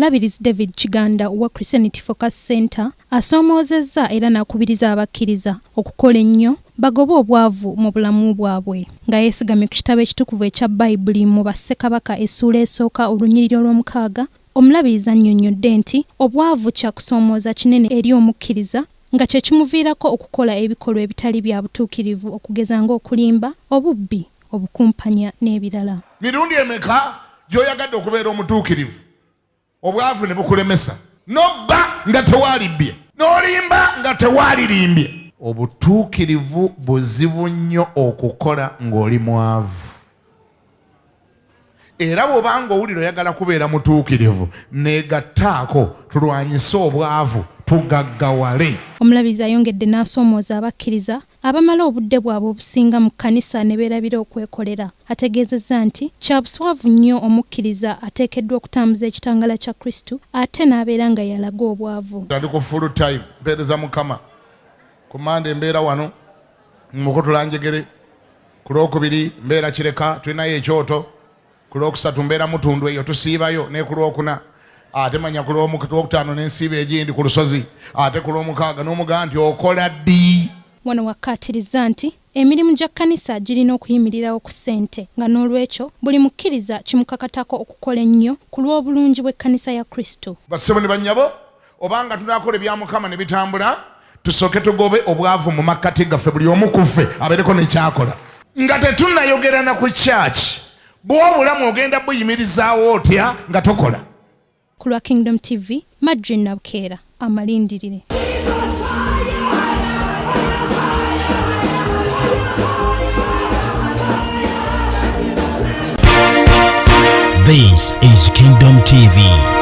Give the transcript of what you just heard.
Omulabirizi David Kiganda wa Christianity Focus Center asomoozezza era n'akubiriza abakkiriza okukola ennyo bagobe obwavu mu bulamu bwabwe nga yeesigamye ku kitabo ekitukuvu ekya Bayibuli mu Bassekabaka essuula esooka olunyiriri olw'omukaaga. Omulabirizi annyonnyodde nti obwavu kya kusoomooza kinene eri omukkiriza nga kye kimuviirako okukola ebikolwa ebitali bya butuukirivu okugeza ng'okulimba, obubbi, obukumpanya n'ebirala. Mirundi emeka gy'oyagadde okubeera omutuukirivu obwavu ne bukulemesa? Nobba nga tewalibbye, n'olimba nga tewalirimbye. Obutuukirivu buzibu nnyo okukola ng'oli mwavu. Era bw'obanga owulira oyagala kubeera mutuukirivu, neegattaako tulwanyise obwavu tugaggawale. Omulabirizi ayongedde n'asoomooza abakkiriza abamala obudde bwabwe obusinga mu kkanisa ne beerabira okwekolera. Ategeezezza nti kya buswavu nnyo omukkiriza ateekeddwa okutambuza ekitangala kya Kristo ate n'abeera nga yalaga obwavu. Ndi ku full time mpeereza Mukama. Ku Mande mbeera wano Mukotola Njegere, ku Lwokubiri mbeera Kireka tulinayo ekyoto, ku Lwokusatu mbeera Mutundu eyo tusiibayo, ne ku Lwokuna ate manya ku Lwokutaano n'ensiiba egindi ku lusozi, ate ku Lwomukaaga n'omugaa nti okola ddi. Wano wakkaatiriza nti emirimu gya kkanisa girina okuyimirirawo ku ssente nga n'olwekyo buli mukkiriza kimukakatako okukola ennyo ku lw'obulungi bw'ekkanisa ya Kristo. Bassebo ne bannyabo, obanga tunaakola ebya Mukama ne bitambula, tusooke tugobe obwavu mu makkati gaffe, buli omu ku ffe abeereko n'ekyakola. Nga tetunnayogerana ku kyaki, bw'obulamu ogenda buyimirizaawo otya nga tokola. Ku lwa Kingdom TV, Madrid Nabukeera, amalindirire. This is Kingdom TV.